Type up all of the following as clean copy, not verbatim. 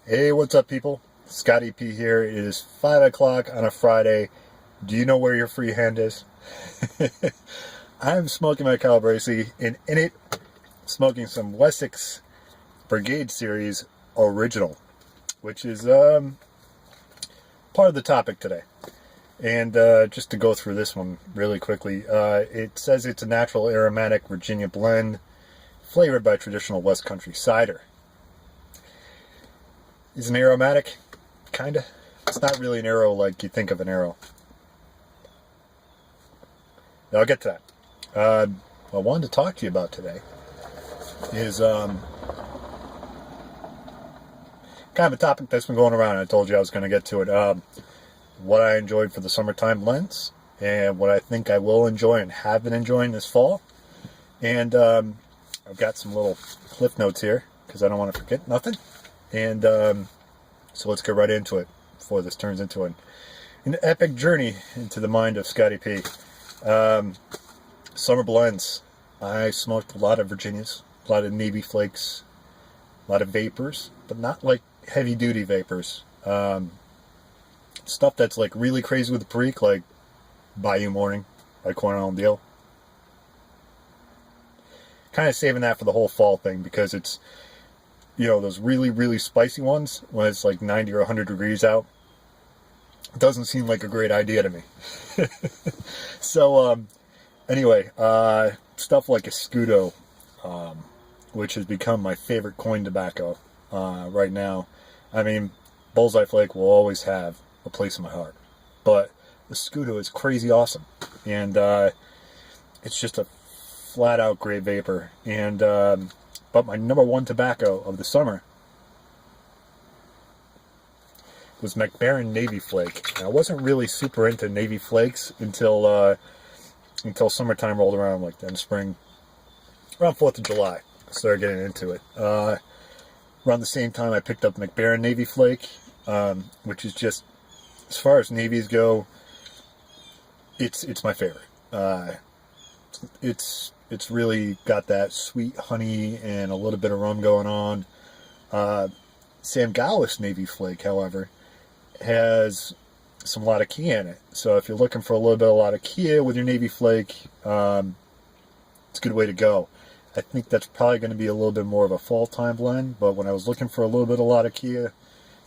Hey, what's up, people? Scotty P here. It is 5 o'clock on a Friday. Do you know where your free hand is? I'm smoking my Calabrese, and in it, smoking some Wessex Brigade Series Original, which is part of the topic today. And just to go through this one really quickly, it says it's a natural aromatic Virginia blend flavored by traditional West Country cider. Is an aromatic? Kinda. It's not really an arrow like you think of an arrow. I'll get to that. What I wanted to talk to you about today is kind of a topic that's been going around. I told you I was going to get to it. What I enjoyed for the summertime blends and what I think I will enjoy and have been enjoying this fall. And I've got some little cliff notes here because I don't want to forget nothing. And so let's get right into it before this turns into an epic journey into the mind of Scotty P. Summer blends. I smoked a lot of Virginias, a lot of Navy Flakes, a lot of vapors, but not like heavy duty vapors. Stuff that's like really crazy with the Perique, like Bayou Morning by Cornell and Deal. Kind of saving that for the whole fall thing because it's, you know, those really, really spicy ones when it's like 90 or 100 degrees out. It doesn't seem like a great idea to me. So, anyway, stuff like Escudo, which has become my favorite coin tobacco right now. I mean, Bullseye Flake will always have a place in my heart. But Escudo is crazy awesome. And it's just a flat-out great vapor. And but my number one tobacco of the summer was Mac Baren Navy Flake. And I wasn't really super into Navy Flakes until summertime rolled around, like in spring, around 4th of July. I started getting into it. Around the same time, I picked up Mac Baren Navy Flake, which is just, as far as navies go, it's my favorite. It's really got that sweet honey and a little bit of rum going on. Sam Gawith Navy Flake, however, has a lot of Kia in it. So if you're looking for a lot of Kia with your Navy Flake, it's a good way to go. I think that's probably going to be a little bit more of a fall time blend, but when I was looking for a lot of Kia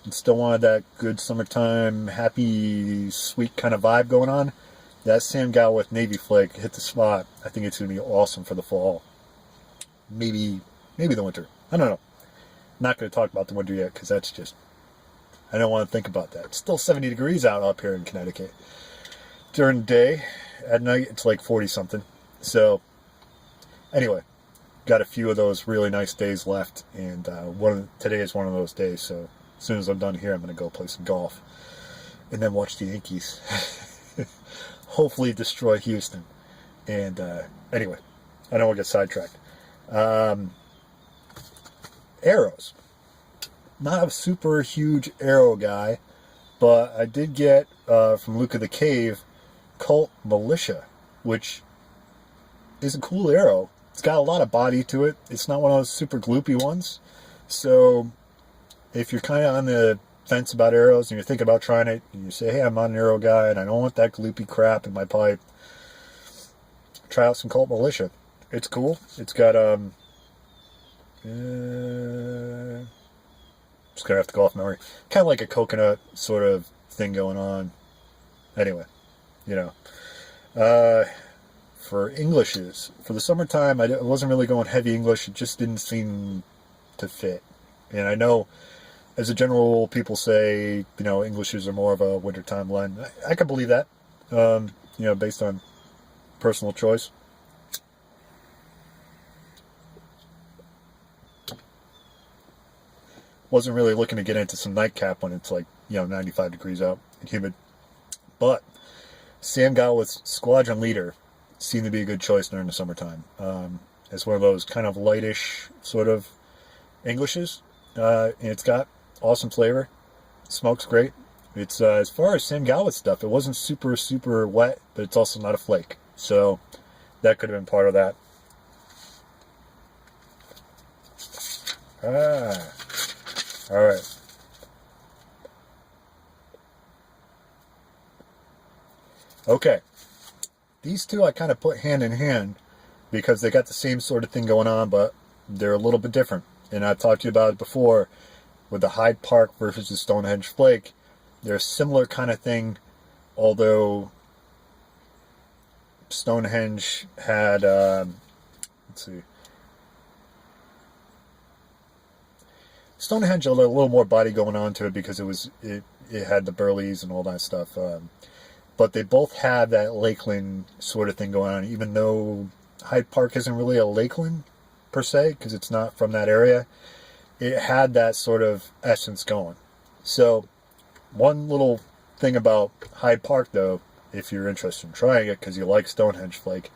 and still wanted that good summertime, happy, sweet kind of vibe going on, that Sam Gawith Navy Flake hit the spot. I think it's going to be awesome for the fall. Maybe the winter. I don't know. Not going to talk about the winter yet because that's just, I don't want to think about that. It's still 70 degrees out up here in Connecticut. During the day, at night, it's like 40 something. So, anyway, got a few of those really nice days left. And today is one of those days. So, as soon as I'm done here, I'm going to go play some golf. And then watch the Yankees. Hopefully destroy Houston. And anyway, I don't want to get sidetracked. Arrows. Not a super huge arrow guy, but I did get from Luke of the Cave Cult Militia, which is a cool arrow. It's got a lot of body to it. It's not one of those super gloopy ones. So if you're kind of on the fence about arrows and you're thinking about trying it and you say, hey, I'm not an arrow guy and I don't want that gloopy crap in my pipe, try out some Cult Militia. It's cool. It's got just gonna have to go off memory, kind of like a coconut sort of thing going on. Anyway, you know, for Englishes for the summertime, I wasn't really going heavy English. It just didn't seem to fit. And I know, as a general rule, people say, you know, Englishes are more of a wintertime blend. I can believe that, you know, based on personal choice. Wasn't really looking to get into some nightcap when it's like, you know, 95 degrees out and humid. But Sam Gawith's Squadron Leader seemed to be a good choice during the summertime. It's one of those kind of lightish sort of Englishes. And it's got awesome flavor. Smokes great. It's as far as Sam Gawith stuff, it wasn't super, super wet, but it's also not a flake. So that could have been part of that. Alright. Okay, these two I kind of put hand in hand because they got the same sort of thing going on, but they're a little bit different. And I've talked to you about it before with the Hyde Park versus the Stonehenge Flake. They're a similar kind of thing, although Stonehenge had, let's see, Stonehenge had a little more body going on to it because it had the burleys and all that stuff. But they both have that lakeland sort of thing going on, even though Hyde Park isn't really a lakeland per se because it's not from that area. It had that sort of essence going. So one little thing about Hyde Park, though, if you're interested in trying it because you like Stonehenge Flake,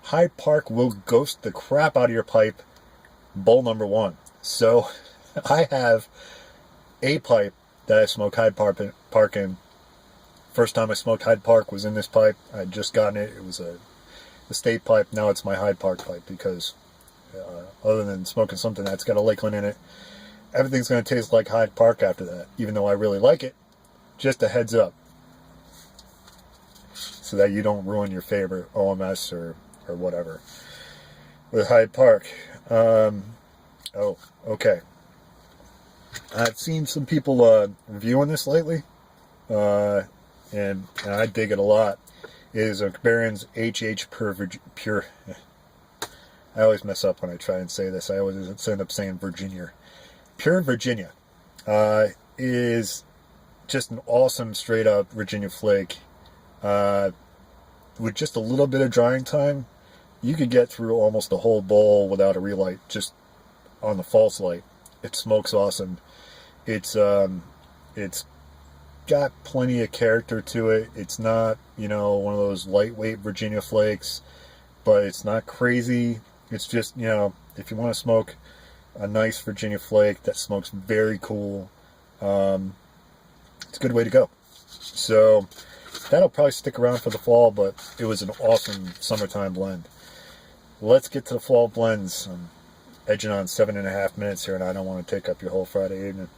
Hyde Park will ghost the crap out of your pipe bowl number one. So I have a pipe that I smoke Hyde Park in. First time I smoked Hyde Park was in this pipe. I'd just gotten it. It was a state pipe. Now it's my Hyde Park pipe because other than smoking something that's got a Lakeland in it, everything's going to taste like Hyde Park after that, even though I really like it. Just a heads up so that you don't ruin your favorite OMS or whatever with Hyde Park. Oh, okay. I've seen some people reviewing this lately, and I dig it a lot. It is a Barron's HH Pure. I always mess up when I try and say this. I always end up saying Virginia. Pure Virginia is just an awesome straight up Virginia flake. With just a little bit of drying time, you could get through almost a whole bowl without a relight, just on the false light. It smokes awesome. It's got plenty of character to it. It's not, one of those lightweight Virginia flakes, but it's not crazy. It's just, if you want to smoke a nice Virginia flake that smokes very cool, it's a good way to go. So that'll probably stick around for the fall, but it was an awesome summertime blend. Let's get to the fall blends. I'm edging on 7.5 minutes here, and I don't want to take up your whole Friday evening.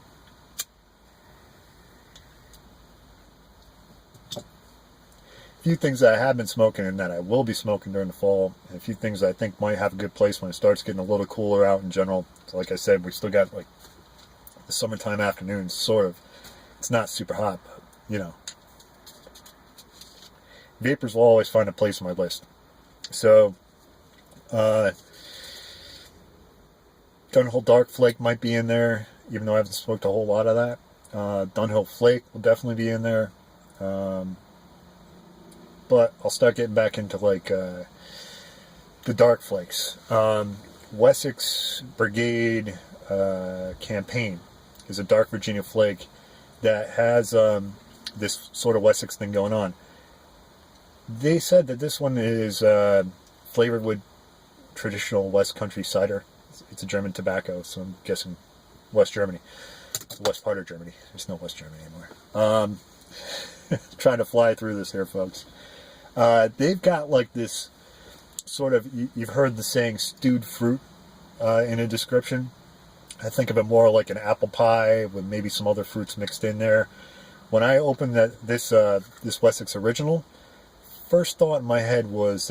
A few things that I have been smoking and that I will be smoking during the fall, and a few things that I think might have a good place when it starts getting a little cooler out in general. So like I said, we still got like the summertime afternoons, sort of. It's not super hot, but vapors will always find a place on my list. So Dunhill Dark Flake might be in there, even though I haven't smoked a whole lot of that. Dunhill Flake will definitely be in there. But I'll start getting back into like the dark flakes. Wessex Brigade Campaign is a dark Virginia flake that has this sort of Wessex thing going on. They said that this one is flavored with traditional West Country cider. It's a German tobacco, so I'm guessing West Germany. The west part of Germany. There's no West Germany anymore. Trying to fly through this here, folks. They've got like this sort of, you've heard the saying stewed fruit in a description. I think of it more like an apple pie with maybe some other fruits mixed in there. When I opened this Wessex Original, first thought in my head was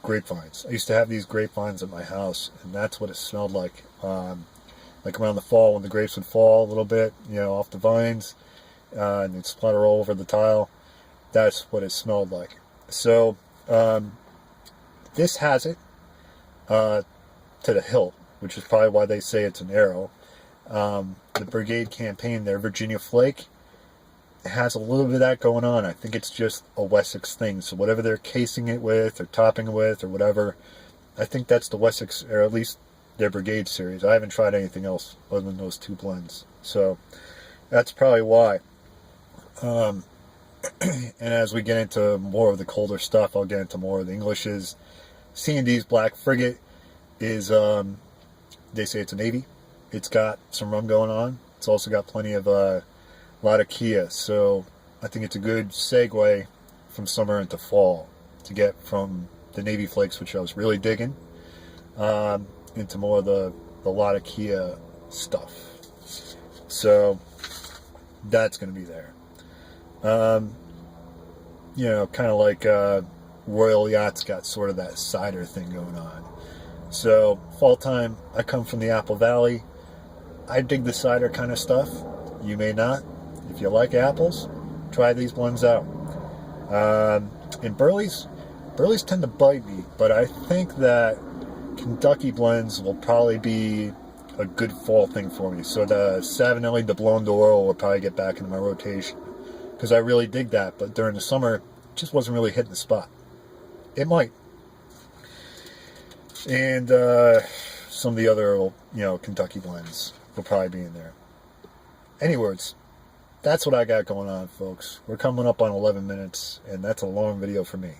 grapevines. I used to have these grapevines at my house, and that's what it smelled like. Like around the fall when the grapes would fall a little bit, off the vines, and it'd splatter all over the tile. That's what it smelled like. So this has it to the hilt, which is probably why they say it's an arrow. The Brigade Campaign, their Virginia Flake, has a little bit of that going on. I think it's just a Wessex thing. So whatever they're casing it with or topping it with or whatever, I think that's the Wessex, or at least their Brigade series. I haven't tried anything else other than those two blends. So that's probably why. And as we get into more of the colder stuff, I'll get into more of the Englishes. C&D's Black Frigate is, they say it's a navy. It's got some rum going on. It's also got plenty of Latakia. So I think it's a good segue from summer into fall to get from the navy flakes, which I was really digging, into more of the Latakia stuff. So that's going to be there. you know, kind of like Royal Yacht's got sort of that cider thing going on. So fall time, I come from the Apple Valley. I dig the cider kind of stuff. You may not. If you like apples, try these ones out. And Burley's tend to bite me, but I think that Kentucky blends will probably be a good fall thing for me. So the Savinelli de Blonde d'Oro will probably get back into my rotation because I really dig that. But during the summer, it just wasn't really hitting the spot. It might. And some of the other, you know, Kentucky blends will probably be in there. Anyways, that's what I got going on, folks. We're coming up on 11 minutes, and that's a long video for me.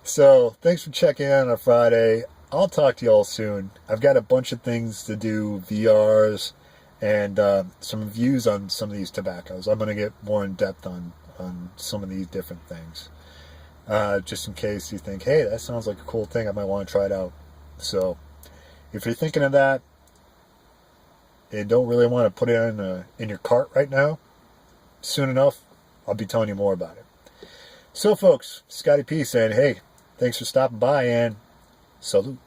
So, thanks for checking in on a Friday. I'll talk to you all soon. I've got a bunch of things to do, VRs, and some reviews on some of these tobaccos. I'm going to get more in depth on some of these different things. Just in case you think, hey, that sounds like a cool thing, I might want to try it out. So, if you're thinking of that, and don't really want to put it in your cart right now, soon enough, I'll be telling you more about it. So, folks, Scotty P saying, hey, thanks for stopping by, and salute.